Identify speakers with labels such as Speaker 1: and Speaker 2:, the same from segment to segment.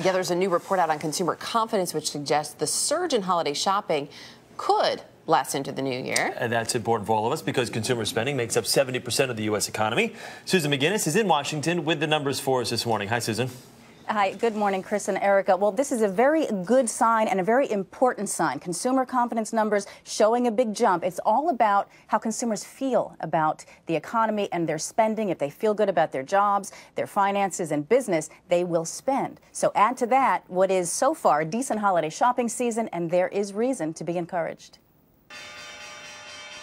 Speaker 1: Yeah, there's a new report out on consumer confidence which suggests the surge in holiday shopping could last into the new year.
Speaker 2: And that's important for all of us because consumer spending makes up 70% of the U.S. economy. Susan McGinnis is in Washington with the numbers for us this morning. Hi, Susan.
Speaker 3: Hi, good morning, Chris and Erica. Well, this is a very good sign and a very important sign. Consumer confidence numbers showing a big jump. It's all about how consumers feel about the economy and their spending. If they feel good about their jobs, their finances and business, they will spend. So add to that what is so far a decent holiday shopping season, and there is reason to be encouraged.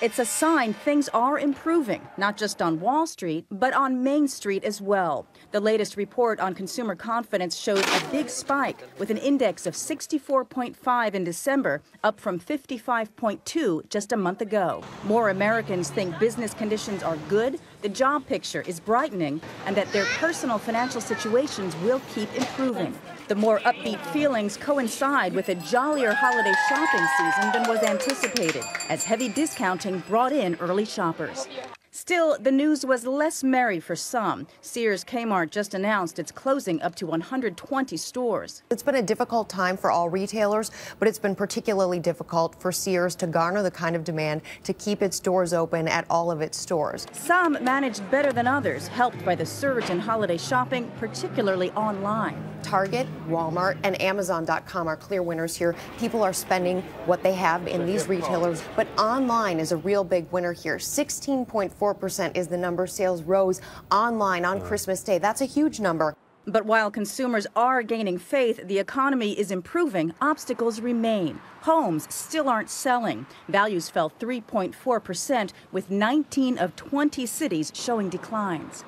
Speaker 3: It's a sign things are improving, not just on Wall Street, but on Main Street as well. The latest report on consumer confidence shows a big spike with an index of 64.5 in December, up from 55.2 just a month ago. More Americans think business conditions are good, the job picture is brightening, and that their personal financial situations will keep improving. The more upbeat feelings coincide with a jollier holiday shopping season than was anticipated, as heavy discounting brought in early shoppers. Still, the news was less merry for some. Sears Kmart just announced it's closing up to 120 stores.
Speaker 4: It's been a difficult time for all retailers, but it's been particularly difficult for Sears to garner the kind of demand to keep its doors open at all of its stores.
Speaker 3: Some managed better than others, helped by the surge in holiday shopping, particularly online.
Speaker 4: Target, Walmart, and Amazon.com are clear winners here. People are spending what they have in these retailers, but online is a real big winner here. 16.4% is the number sales rose online on Christmas Day. That's a huge number.
Speaker 3: But while consumers are gaining faith, the economy is improving, obstacles remain. Homes still aren't selling. Values fell 3.4%, with 19 of 20 cities showing declines.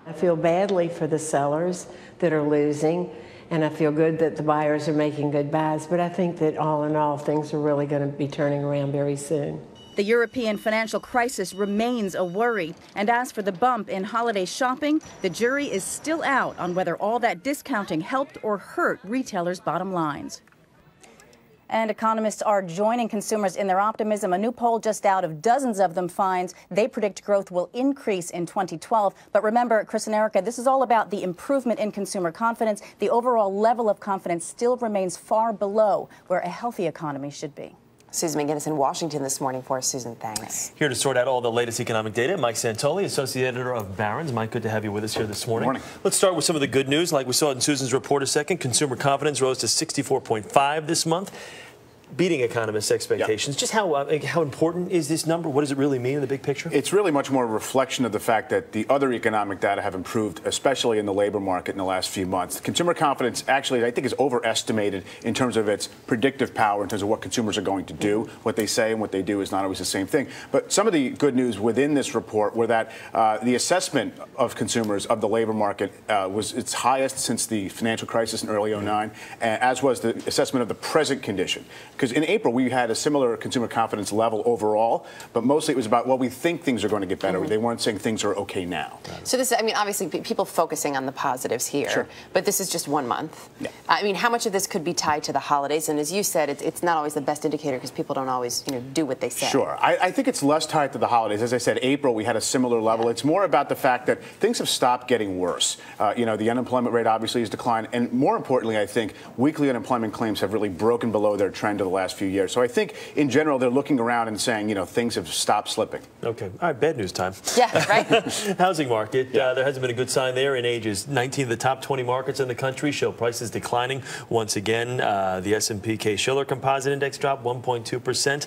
Speaker 5: I feel badly for the sellers that are losing, and I feel good that the buyers are making good buys, but I think that all in all, things are really going to be turning around very soon.
Speaker 3: The European financial crisis remains a worry, and as for the bump in holiday shopping, the jury is still out on whether all that discounting helped or hurt retailers' bottom lines. And economists are joining consumers in their optimism. A new poll just out of dozens of them finds they predict growth will increase in 2012. But remember, Chris and Erica, this is all about the improvement in consumer confidence. The overall level of confidence still remains far below where a healthy economy should be.
Speaker 1: Susan McGinnis in Washington this morning for us. Susan, thanks.
Speaker 2: Here to sort out all the latest economic data, Mike Santoli, Associate Editor of Barron's. Mike, good to have you with us here this morning.
Speaker 6: Good morning.
Speaker 2: Let's start with some of the good news. Like we saw in Susan's report a second, consumer confidence rose to 64.5 this month, beating economists' expectations. Yep. Just how important is this number? What does it really mean in the big picture?
Speaker 6: It's really much more a reflection of the fact that the other economic data have improved, especially in the labor market in the last few months. Consumer confidence actually, I think, is overestimated in terms of its predictive power, in terms of what consumers are going to do. What they say and what they do is not always the same thing. But some of the good news within this report were that the assessment of consumers of the labor market was its highest since the financial crisis in early '09, as was the assessment of the present condition. Because in April, we had a similar consumer confidence level overall, but mostly it was about, well, we think things are going to get better. They weren't saying things are okay now.
Speaker 1: So this, I mean, obviously people focusing on the positives here,
Speaker 6: sure,
Speaker 1: but this is just 1 month.
Speaker 6: Yeah.
Speaker 1: I mean, how much of this could be tied to the holidays? And as you said, it's not always the best indicator because people don't always, do what they say.
Speaker 6: Sure. I think it's less tied to the holidays. As I said, April, we had a similar level. It's more about the fact that things have stopped getting worse. The unemployment rate obviously has declined. And more importantly, I think weekly unemployment claims have really broken below their trend of the last few years. So I think, in general, they're looking around and saying, things have stopped slipping.
Speaker 2: Okay. All right, bad news time.
Speaker 1: Yeah, right?
Speaker 2: Housing market, there hasn't been a good sign there in ages. 19 of the top 20 markets in the country show prices declining once again. The S&P Case-Shiller Composite Index dropped 1.2%.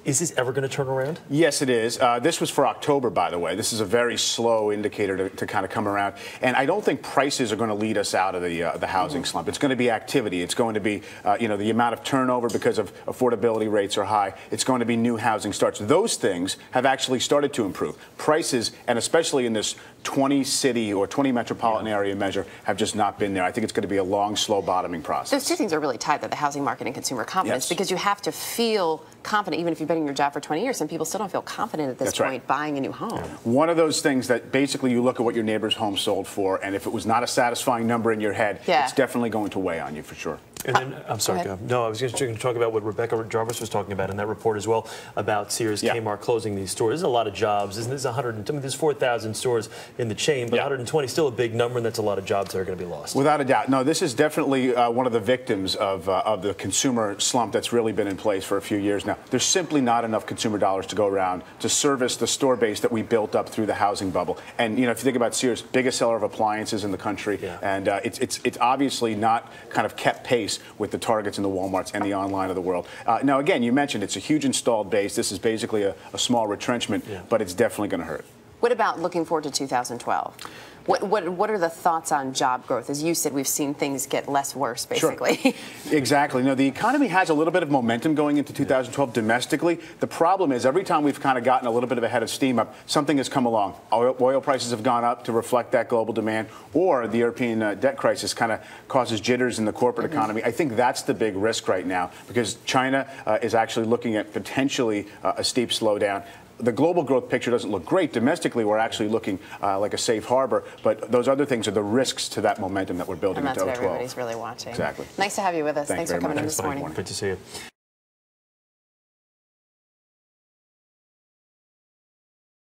Speaker 2: Is this ever going to turn around?
Speaker 6: Yes, it is. This was for October, by the way. This is a very slow indicator to kind of come around. And I don't think prices are going to lead us out of the housing slump. It's going to be activity. It's going to be, the amount of turnover because of affordability rates are high. It's going to be new housing starts. Those things have actually started to improve. Prices, and especially in this 20-city or 20 metropolitan area measure, have just not been there. I think it's going to be a long, slow bottoming process.
Speaker 1: Those two things are really tied to the housing market and consumer confidence, because you have to feel confident, even if you've been in your job for 20 years. Some people still don't feel confident at this point buying a new home.
Speaker 6: One of those things that basically you look at what your neighbor's home sold for, and if it was not a satisfying number in your head, it's definitely going to weigh on you for sure.
Speaker 2: And then, I'm sorry, no, I was going to talk about what Rebecca Jarvis was talking about in that report as well, about Sears, Kmart closing these stores. There's a lot of jobs. There's 4,000 stores in the chain, but 120 is still a big number, and that's a lot of jobs that are going to be lost. Without a doubt. No, this is definitely one of the victims of the consumer slump that's really been in place for a few years now. There's simply not enough consumer dollars to go around to service the store base that we built up through the housing bubble. And, you know, if you think about Sears, biggest seller of appliances in the country, and it's obviously not kind of kept pace with the Targets and the Walmarts and the online of the world. Now, again, you mentioned it's a huge installed base. This is basically a small retrenchment, but it's definitely going to hurt.
Speaker 1: What about looking forward to 2012? What are the thoughts on job growth? As you said, we've seen things get less worse, basically.
Speaker 6: Sure. Exactly. No, the economy has a little bit of momentum going into 2012 domestically. The problem is every time we've kind of gotten a little bit of a head of steam up, something has come along. Oil prices have gone up to reflect that global demand, or the European debt crisis kind of causes jitters in the corporate economy. I think that's the big risk right now, because China is actually looking at potentially a steep slowdown. The global growth picture doesn't look great. Domestically, we're actually looking like a safe harbor, but those other things are the risks to that momentum that we're building into 2012.
Speaker 1: And that's what everybody's really watching.
Speaker 6: Exactly.
Speaker 1: Nice to have you with us. Thanks for coming in this morning.
Speaker 2: Good to see you.